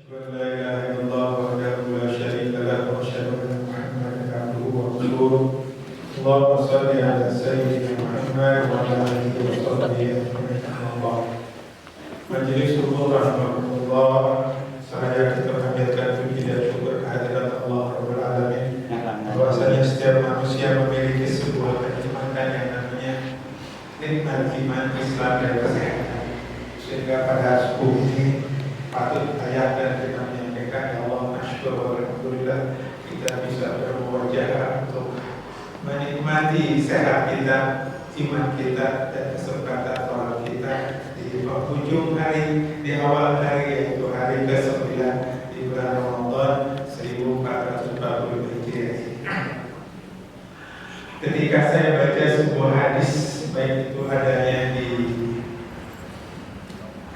أشهد أن لا إله إلا الله وحده لا شريك له وأشهد أن محمدا عبده ورسوله اللهم صل على سيدنا محمد وعلى آله وصحبه أجمعين أما بعد. Majelis Syukur rahmatullah, saya kita panjatkan puji dan syukur kehadirat Allah Rabbul Alamin. Bahwasanya setiap manusia memiliki sebuah kenikmatan yang namanya nikmat iman, Islam dan kesehatan. Sehingga pada subuh ini patut ayat dan kita menyampaikan ya Allah masyukur alhamdulillah kita bisa bermuajah untuk menikmati sehat kita, iman kita dan kesempatan sholat kita di penghujung hari, di awal hari yaitu hari ke-9 di bulan Ramadan 1440 Hijriah. Ketika saya baca sebuah hadis, baik itu adanya di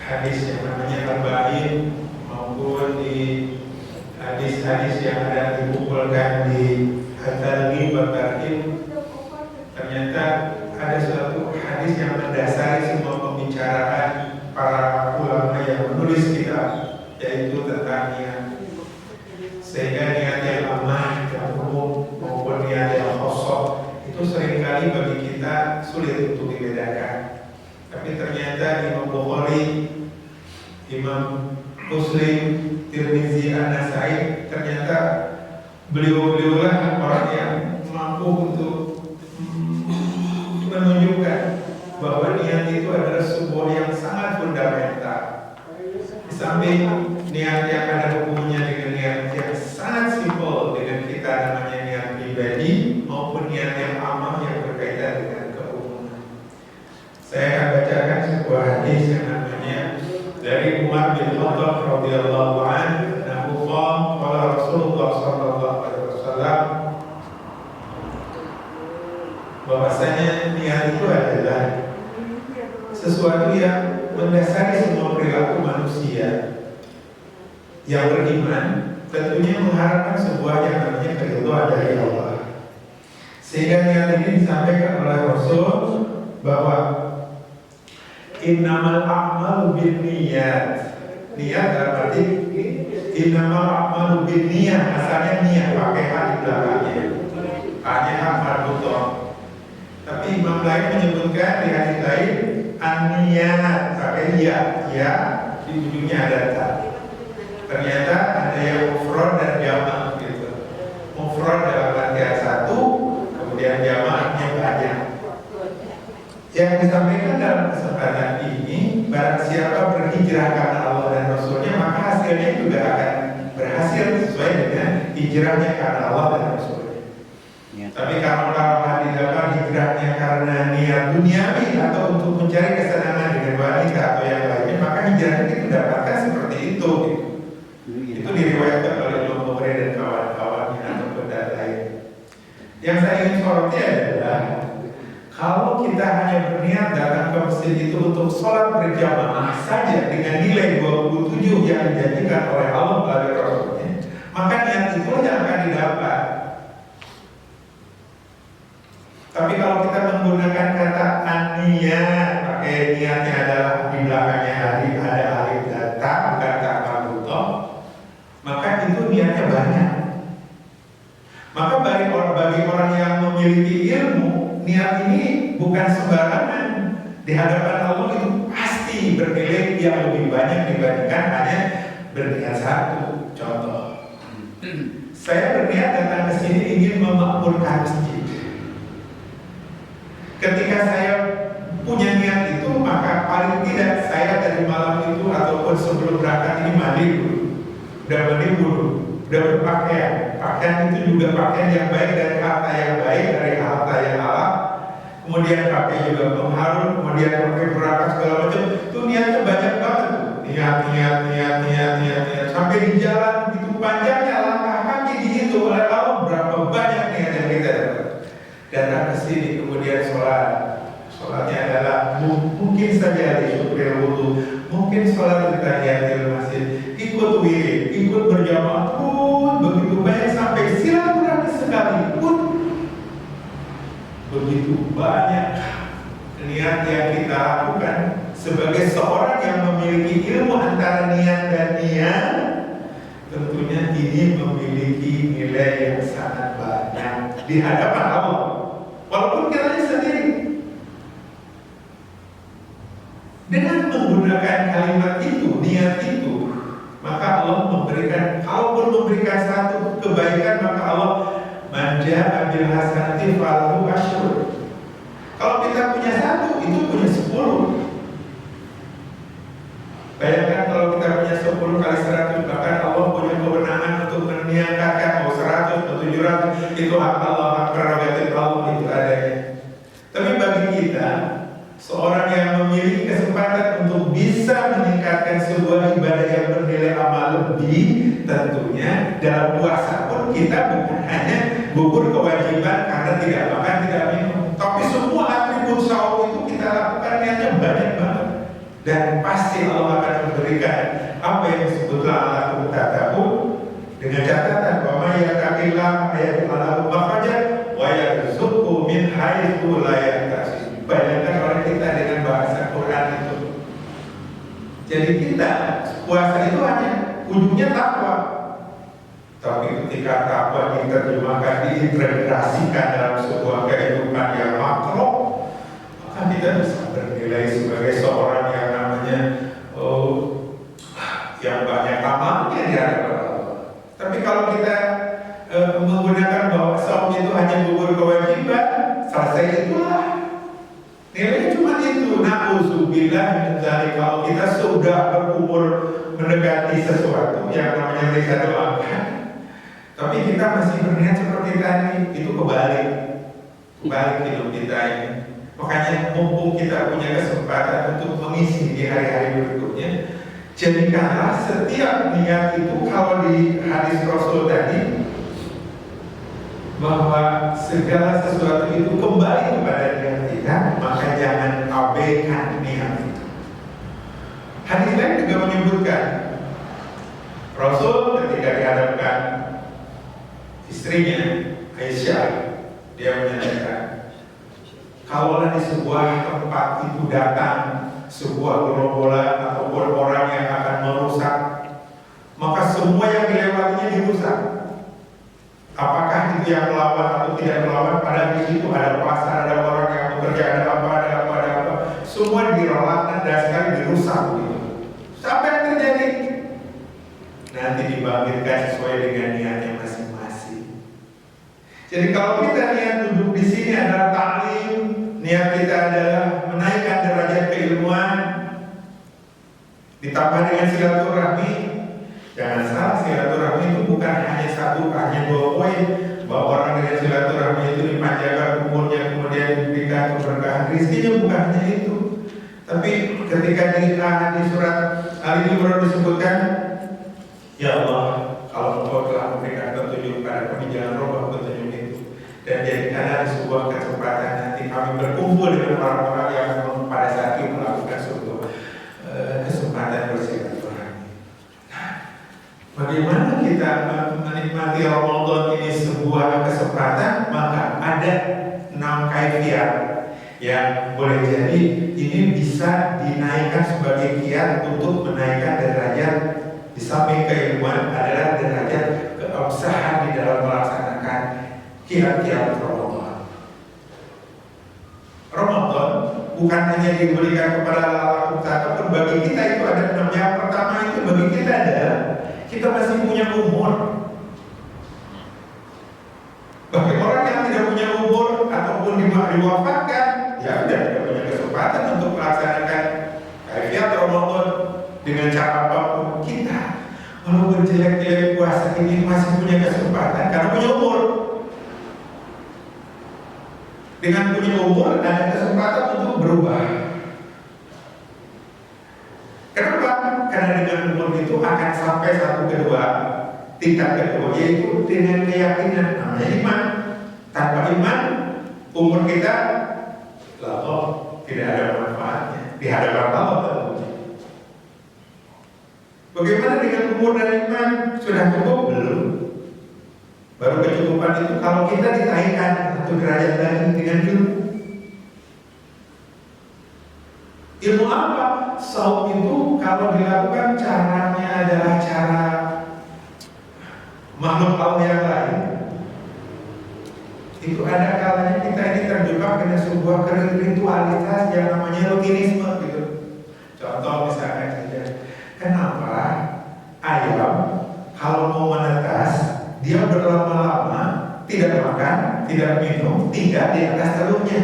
hadis yang namanya Al-Ba'in maupun di hadis-hadis yang ada dikumpulkan di Al-Talqin Batarqin, ternyata ada suatu hadis yang mendasari semua pembicaraan para ulama yang menulis kitab, yaitu tentang niat. Sehingga niat yang aman, yang umum maupun niat yang khosok itu seringkali bagi kita sulit untuk dibedakan. Tapi ternyata Imam Bukhari, Imam Muslim, Tirmizi, An-Nasai, ternyata beliau-beliaulah orang yang mampu untuk menunjukkan bahwa niat itu adalah sebuah yang sangat fundamental. Di samping niat yang ada hubungannya dengan niat yang sangat simpel dengan kita namanya niat pribadi maupun niat yang amal yang berkaitan dengan keumuman. Saya akan bacakan sebuah hadis yang namanya dari Umar bin Khattab radhiyallahu anhu, qala Rasulullah sallallahu alaihi wasallam, bahwasanya niat itu adalah sesuatu yang mendasari semua perilaku manusia yang beriman, tentunya mengharapkan sebuah yang namanya keridhaan dari Allah. Sehingga niat ini disampaikan oleh Rasul bahwa innamal a'malu binniyat. Niat dalam arti innamal a'malu binniyat, asalnya niat pakai hak di belakangnya. Hanya hak marbutoh. Tapi imam lain menyebutkan di hadis lain an-niyat pakai ya di ujungnya ada ta. Ternyata ada yang mufrad dan jamak gitu. Mufrad dalam artian satu, kemudian jamaknya banyak. Yang disampaikan dalam kesempatan ini, barang siapa berhijrah karena Allah dan Rasulnya, maka hasilnya juga akan berhasil sesuai dengan hijrahnya karena Allah dan Rasulnya. Tapi kalau dilakukan hijrahnya karena niat duniawi atau untuk mencari kesenangan dengan wanita atau yang lainnya, maka hijrah itu dapatkan seperti itu. Itu diriwayatkan oleh Imam Bukhari dan kawan-kawannya atau benda lain. Yang saya ingin soroti adalah kalau kita hanya berniat datang ke masjid itu untuk sholat berjamaah saja dengan nilai 27 yang dijanjikan oleh Allah melalui Rasulnya, maka niat itu yang akan didapat. Tapi kalau kita menggunakan kata an-niyat, pakai niatnya adalah di belakangnya ada alif dan ta, bukan ta marbutoh, maka itu niatnya banyak. Maka bagi orang yang memiliki ilmu, niat ini bukan sembarangan. Di hadapan Allah itu pasti bernilai yang lebih banyak dibandingkan hanya berniat satu. Contoh, saya berniat datang ke sini ingin memakmurkan masjid. Ketika saya punya niat itu, maka paling tidak saya dari malam itu ataupun sebelum berangkat ini mandi dulu, udah berpakaian. Pakaian itu juga pakaian yang baik dari harta yang baik, dari harta yang halal. Kemudian pakai juga pengharum, kemudian pakai perangkat segala macam. Itu niatnya banyak banget tuh. Niat sampai di jalan begitu panjangnya langkah kaki dihitung oleh Allah berapa banyak niat yang kita dapat. Datang ke sini kemudian sholatnya adalah mungkin saja di syukur wudu, mungkin sholat tahiyatul masjid, ikut wirid, ikut berjamaah pun begitu banyak sampai silaturahmi sekalipun begitu banyak niat yang kita lakukan sebagai seorang yang memiliki ilmu antara niat dan niat tentunya ini memiliki nilai yang sangat banyak di hadapan Allah. Walaupun kita sendiri, dengan menggunakan kalimat itu, niat itu, maka Allah memberikan, kalaupun memberikan satu kebaikan, maka Allah manja bil hasanati falahu asyur. Kalau kita punya satu, itu punya 10. Bayangkan kalau kita punya 10 kali 100, bahkan Allah punya kewenangan untuk meniadakan mau 100 atau 700, itu hak Allah, hak prerogatif Allah, itu adanya. Tapi bagi kita, seorang yang memiliki kesempatan untuk bisa meningkatkan sebuah ibadah yang bernilai amal lebih, tentunya dalam puasa pun kita bukan hanya gugur kewajiban karena tidak makan, tidak minum, tapi semua atribut saum itu kita lakukan niatnya banyak banget. Dan pasti Allah akan memberikan apa yang disebutlah Allah Ta'ala dengan catatan bahwa yattaqillah ayatullahu makhraja wa yarzuqhu min haitsu la yahtasib. Bayangkan orang kita dengan bahasa Quran itu. Jadi kita puasa itu hanya ujungnya takwa. Tapi ketika takwa diterjemahkan, diintegrasikan dalam sebuah kehidupan yang makro, maka kita bisa bernilai sebagai seorang yang namanya yang banyak amalnya di hadapan Allah. Tapi kalau kita menggunakan bahwa saum itu hanya gugur kewajiban, selesai itulah. Nilainya cuma itu. Na'udzubillah min dzalik. Kalau kita sudah berumur mendekati sesuatu yang namanya bisa doakan, tapi kita masih berniat seperti tadi, itu kebalik hidup kita ini. Makanya mumpung kita punya kesempatan untuk mengisi di hari-hari berikutnya, jadikanlah setiap niat itu, kalau di hadis Rasul tadi, bahwa segala sesuatu itu kembali kepada niat kita, maka jangan abaikan niat itu. Hadis lain juga menyebutkan, Rasul ketika dihadapkan istrinya Aisyah, dia menyatakan, kalaulah di sebuah tempat itu datang sebuah gerombolan ataupun orang yang akan merusak, maka semua yang dilewatinya dirusak. Apakah itu yang melawan atau tidak melawan? Pada di situ ada pasar, ada orang yang bekerja, ada apa, semua dirolak dan sekali dirusak gitu. Sampai yang terjadi nanti dibangkitkan sesuai dengan niatnya masing-masing. Jadi kalau kita niat duduk di sini adalah taklim, niat kita adalah menaikkan derajat keilmuan, ditambah dengan silaturahmi. Jangan salah, silaturahmi itu bukan hanya satu, hanya 2 poin. Bahwa orang dengan silaturahmi itu dipanjangkan umurnya, kemudian diberikan keberkahan rezekinya, bukan hanya itu. Tapi ketika di surat Al-Imran disebutkan, ya Allah, kalau Engkau telah memberikan petunjuk pada kami, jangan rubah petunjuk itu, dan jadikanlah sebuah kesempatan nanti kami berkumpul dengan orang-orang yang pada saat itu melakukan suatu kesempatan bersilaturahmi. Bagaimana kita menikmati Ramadan ini sebuah kesempatan? Maka ada 6 kaifiat yang boleh jadi ini bisa dinaikkan sebagai kiat untuk menaikkan derajat. Di samping keilmuan adalah derajat keabsahan di dalam melaksanakan kiat-kiat Ramadan. Ramadan bukan hanya diberikan kepada lelaki, tapi bagi kita itu ada 6. Yang pertama itu bagi kita adalah kita masih punya umur. Bagi orang yang tidak punya umur ataupun diwafatkan, ya sudah tidak punya kesempatan untuk melaksanakan kaifiat Ramadan dengan cara apapun. Kita walaupun jelek-jelek puasa ini masih punya kesempatan karena punya umur. Dengan punya umur ada kesempatan untuk berubah. Kenapa? Karena dengan umur itu akan sampai tingkat kedua, yaitu dengan keyakinan, namanya iman. Tanpa iman, umur kita tidak ada manfaatnya di hadapan Allah tentunya. Bagaimana dengan umur dan iman? Sudah cukup belum? Baru kecukupan itu kalau kita ditaikkan satu derajat lagi dengan ilmu. Ilmu apa? Saum itu kalau dilakukan caranya adalah cara makhluk Allah yang lain, itu ada kalanya kita ini terjebak dengan sebuah ritualitas yang namanya rutinisme gitu. Contoh misalnya saja, kenapa ayam kalau mau menetas dia berlama-lama tidak makan, tidak minum, tinggal di atas telurnya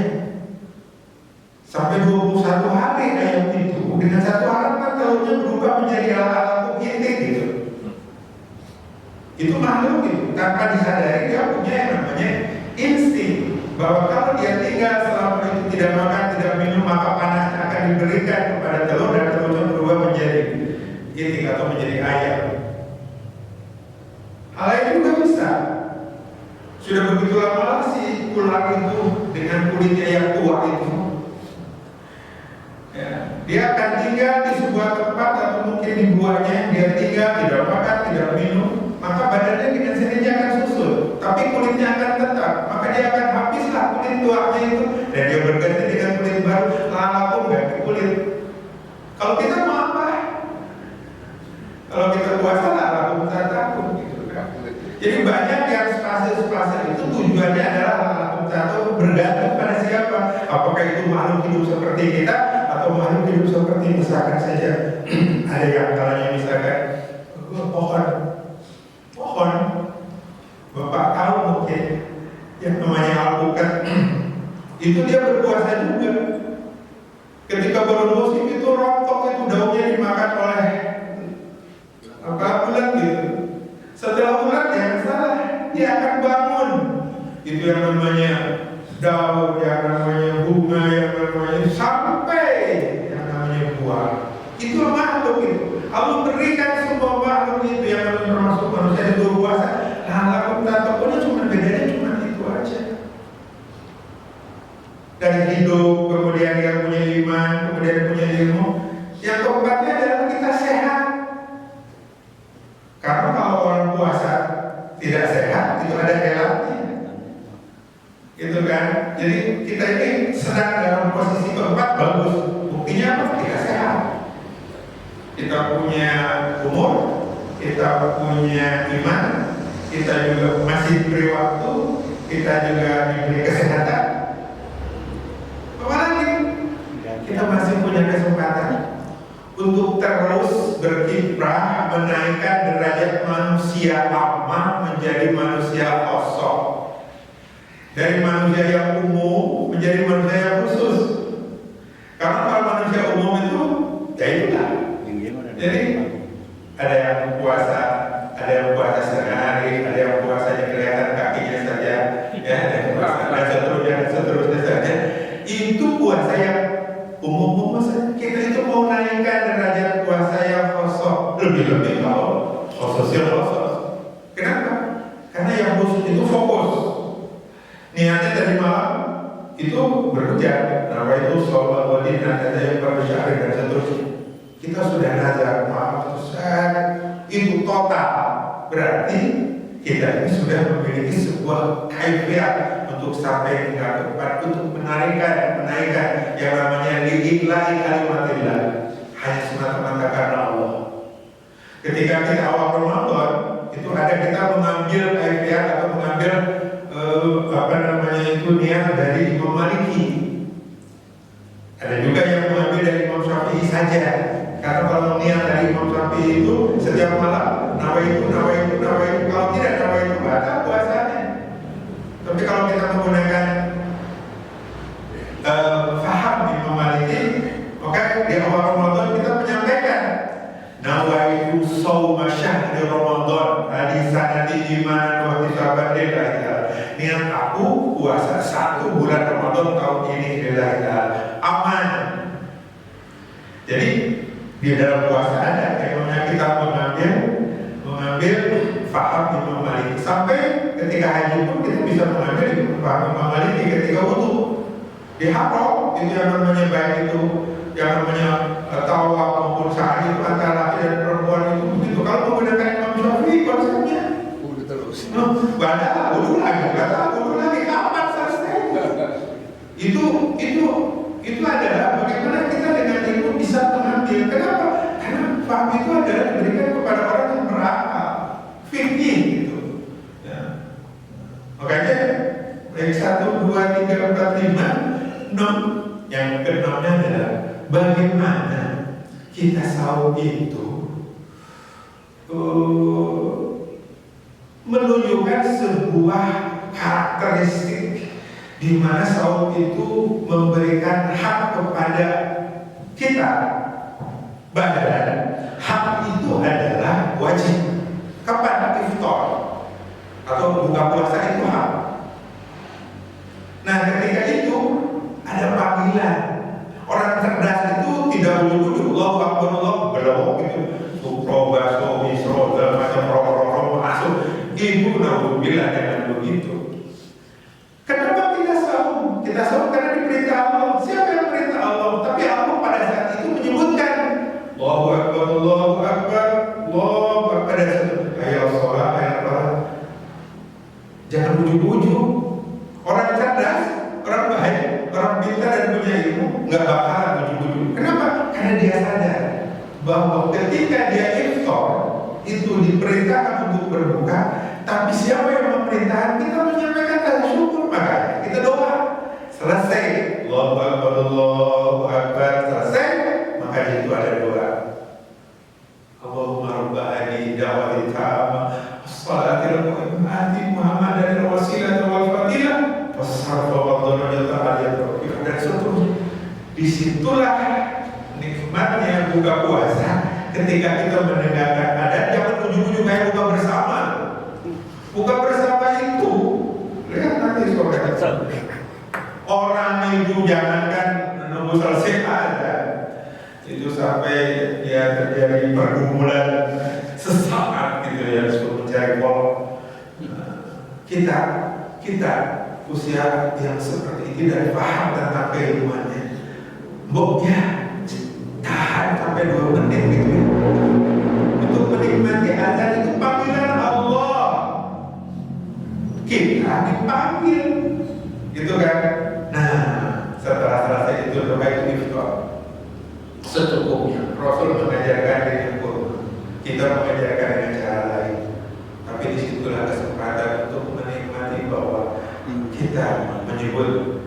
sampai 21 hari ayam itu dengan satu harapan telurnya berubah menjadi ala-ala intik gitu. Itu makhluk itu tanpa disadari dia punya yang namanya insting bahwa kalau dia tinggal selama itu tidak makan, tidak minum, maka panasnya akan diberikan kepada telur dan telurnya berubah menjadi intik atau menjadi ayam. Hal lain juga bisa. Sudah begitu lama si ular itu dengan kulitnya yang tua itu, ya, dia akan tinggal di sebuah tempat atau mungkin di buahnya dia tinggal, tidak makan, tidak minum, maka badannya dengan sendirinya akan susut, tapi kulitnya akan tetap, maka dia akan habislah kulit tuanya itu dan dia berganti dengan kulit baru, lama pun ganti kulit. Kalau kita mau apa? Kalau kita puasa lama pun takut gitu kan. Jadi banyak yang spasial itu tujuannya adalah lama pun bergantung pada siapa? Apakah itu makhluk hidup seperti kita atau makhluk hidup seperti misalkan saja ada yang kalanya misalkan pohon Bapak tahu mungkin yang namanya alpukat itu dia berpuasa juga. Ketika baru musim itu rontok itu daunnya dimakan oleh ulat gitu. Setelah ulat yang salah dia akan bangun. Itu yang namanya daun, yang namanya bunga, yang namanya sampai yang namanya buah. Itu makhluk itu. Allah berikan semua makhluk itu yang termasuk manusia yang berpuasa. Lalu kita pokoknya cuma bedanya cuma itu aja. Dari hidup, kemudian yang punya iman, kemudian punya ilmu. Yang keempatnya adalah kita sehat. Karena kalau orang puasa tidak sehat, itu ada helatnya. Gitu kan? Jadi kita ini sedang dalam posisi keempat bagus. Buktinya apa? Kita sehat. Kita punya umur, kita punya iman, kita juga masih diberi waktu, kita juga diberi kesehatan. Apalagi kita masih punya kesempatan untuk terus berkiprah menaikkan derajat manusia lemah menjadi manusia kosong, dari manusia yang umum menjadi manusia yang khusus. Karena kalau manusia umum itu ya itulah. Jadi ada yang puasa setengah hari, ada yang puasanya kelihatan kakinya saja, ya, dan seterusnya saja. Itu puasa yang umum-umum saja. Kita itu mau naikkan derajat puasa yang kosong, lebih-lebih kalau khususnya khusus. Kenapa? Karena yang khusus itu fokus. Niatnya dari malam itu bekerja, nama itu sholat wadid dan yang bersyahri dan seterusnya. Kita sudah nazar maaf besar itu total, berarti kita ini sudah memiliki sebuah kaifiat untuk sampai hingga ke depan untuk menaikkan yang namanya lillahi kalimatillah, hanya semata-mata karena Allah. Ketika kita awal Ramadan itu ada kita mengambil kaifiat atau mengambil niat dari Imam Maliki. Ada juga yang mengambil dari Imam Syafi'i saja. Karena kalau niat dari Imam Syafi'i itu setiap malam nawaitu, kalau tidak nawaitu batal puasanya. Tapi kalau kita menggunakan faham Imam Maliki, maka di awal Ramadan kita menyampaikan nawaitu shauma syahri Ramadan hadisanati iman wa tisaban lillahi ta'ala. Niat aku puasa 1 bulan Ramadan tahun ini lillahi ta'ala, aman. Jadi di dalam puasa ada yang kita mengambil faham Imam Maliki. Sampai ketika haji pun kita bisa mengambil faham Imam Maliki ketika wudu. Di haram itu yang namanya baik itu, yang namanya tawaf maupun sa'i itu antara laki dan perempuan itu begitu. Kalau menggunakan Imam Syafi'i konsepnya wudu terus. Wudu lagi kapan selesai? Itu adalah bagaimana kita dengan ilmu bisa mengambil. Kenapa? Karena faham itu adalah diberikan kepada orang yang berakal, fikih gitu. yang keenamnya adalah bagaimana kita sahur itu menunjukkan sebuah karakteristik di mana sahur itu memberikan hak kepada kita. Bahkan hak itu adalah wajib. Kapan iftar atau buka puasa itu hak. Nah, ketika itu ada panggilan. Orang cerdas itu tidak ujug-ujug Allahu Akbar, Allahu belok gitu. Sukro, baso, misro, dan macam roh masuk. Ibu naudzubillah jangan begitu. Kenapa kita sahur? Kita sahur karena diperintah Allah. Siapa yang perintah Allah? Tapi Allah pada saat itu menyebutkan Allahu Akbar, Allahu Akbar, Allahu Akbar. Ayo sholat, ayo sholat. Jangan ujug-ujug. Orang cerdas, orang baik, orang pintar dan punya ilmu nggak bakalan ujug-ujug. Kenapa? Karena dia sadar bahwa ketika dia iftar itu diperintahkan untuk berbuka, tapi siapa yang memerintahkan kita menyampaikan rasa syukur, maka kita doa. Selesai, Allahu Akbar, Allahu Akbar, selesai, maka itu ada doa. Allahumma rabba hadhihi da'wati tamah as-salatil qa'imati Muhammadan wasilah wal fadilah was-sarfa wad darajat aliyah dan seterusnya. Disitulah nikmatnya buka puasa ketika kita mendengarkan adat. Jangan ujung-ujung kayak buka bersama. Buka bersama itu lihat nanti saudara. Orang itu jangankan menunggu selesai ada. Itu sampai ya terjadi pergumulan sesaat gitu ya, suruh mencari pol. Kita usia yang seperti ini dari paham tentang keilmuannya, mboknya tahan sampai 2 menit gitu ya, untuk menikmati azan itu panggilan Allah. Kita dipanggil, gitu kan? Nah, setelah selesai itu terbaik iftar. Secukupnya Rasul mengajarkan dengan Quran, kita mengajarkan dengan cara lain. Tapi disitulah kesempatan untuk menikmati bahwa kita menyebut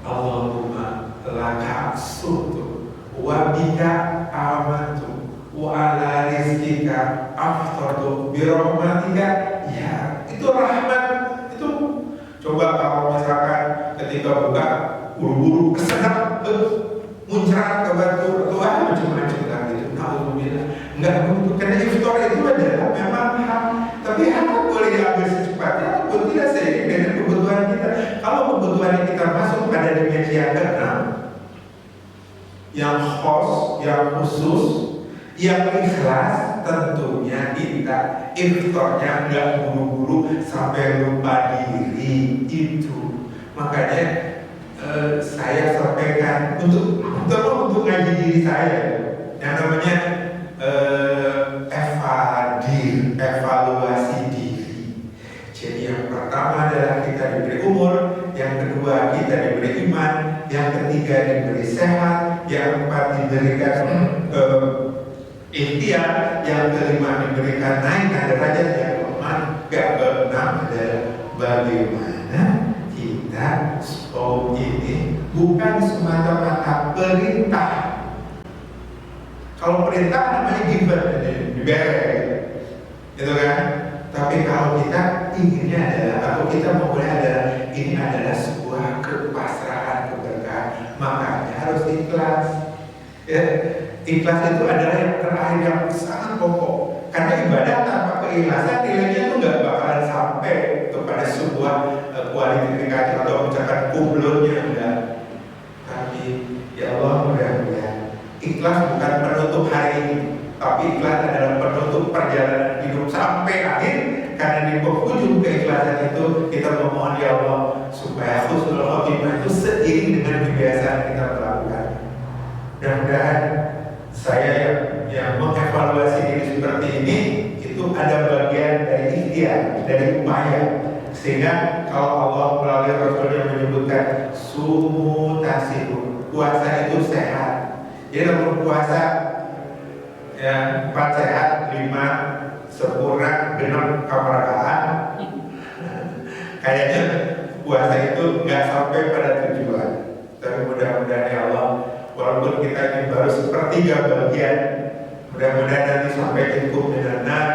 Allahumma laka asumtu wa bika amantu wa ala rizkika aftartu bi rahmatika. Ya, itu rahmat. Itu coba kalau misalkan ketika buka buru-buru kesenap muncrat ke batu atau macam-macam lah gitu. Alhamdulillah enggak begitu, karena iftar itu adalah memang hak, tapi hak boleh diambil secepatnya ataupun tidak seiring dengan kebutuhan kita. Kalau kebutuhan kita masuk pada dimensi yang keenam, yang yang khusus, yang ikhlas, tentunya kita iftarnya enggak buru-buru sampai lupa diri itu. Makanya saya sampaikan untuk ngaji diri saya yang namanya evaluasi diri. Jadi yang pertama adalah kita diberi umur, yang kedua kita diberi iman, yang ketiga diberi sehat, yang keempat diberikan ikhtiar, yang kelima diberikan naikkan derajat, yang keenam adalah bagaimana kita saum ini bukan semata-mata perintah. Kalau perintah namanya given, diberi, gitu kan? Tapi kalau kita inginnya adalah, atau kita memulai adalah, ini adalah sebuah kepasrahan keberkahan, makanya harus ikhlas. Ya, ikhlas itu adalah yang terakhir yang sangat pokok. Karena ibadah tanpa keikhlasan nilainya itu nggak bakalan sampai kepada sebuah kualifikasi atau misalkan kumlotnya enggak. Tapi ya Allah mudah-mudahan ikhlas bukan penutup hari ini, tapi ikhlas adalah penutup perjalanan hidup sampai akhir. Karena di penghujung keikhlasan itu kita memohon ya Allah supaya husnul khotimah itu seiring dengan kebiasaan kita melakukan. Mudah-mudahan saya yang mengevaluasi diri seperti ini itu ada bagian dari ikhtiar, dari upaya, sehingga kalau Allah melalui Rasulnya menyebutkan sumu tasihun, puasa itu sehat. Jadi dalam puasa ya 4 sehat, 5 sempurna, 6 kemerdekaan. Kayaknya puasa itu nggak sampai pada tujuan. Tapi mudah-mudahan ya Allah, walaupun kita ini baru sepertiga bagian, mudah-mudahan nanti sampai cukup benar-benar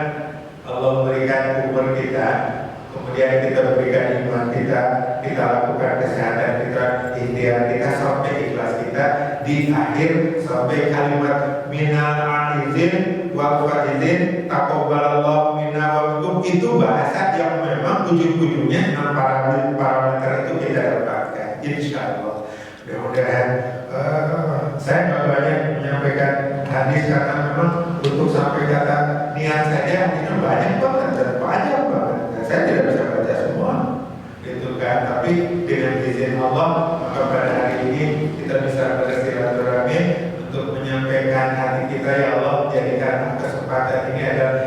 Allah memberikan umur kita, kemudian kita berikan iman kita, kita lakukan kesehatan kita, ikhtiar kita sampai ikhlas kita di akhir sampai kalimat minal aizin wal faizin taqabbalallahu minna wa minkum. Itu bahasa yang memang ujung-ujungnya 6 parameter itu kita dapatkan, insyaallah. Mudah-mudahan saya nggak banyak menyampaikan hadis karena memang untuk sampai kata niat saja itu banyak banget dan panjang banget. Saya tidak bisa baca semua, gitu kan. Tapi dengan izin Allah, maka pada hari ini kita bisa bersilaturahmi untuk menyampaikan hati kita. Ya Allah, jadikan kesempatan ini adalah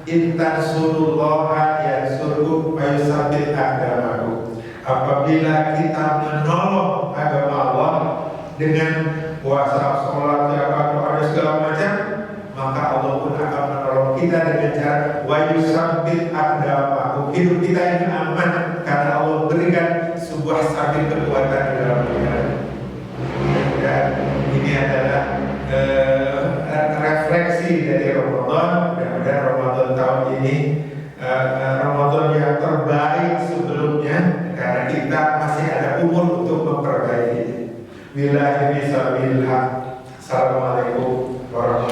intan surullaha yansurkum wa yusabbit aqdamakum. Apabila kita menolong agama Allah dengan puasa, sholat, zakat, doa segala macam, maka Allah pun akan menolong kita dengan cara wa yusabbit aqdamakum. Hidup kita ini aman karena Allah berikan sebuah sabit kekuatan di dalam kita. Dan ini adalah refleksi dari Ramadan. Mudah-mudahan Ramadan tahun ini Ramadan yang terbaik sebelumnya, karena kita masih ada umur untuk memperbaiki. Billahi bisabillah. Assalamualaikum warahmatullahi wabarakatuh.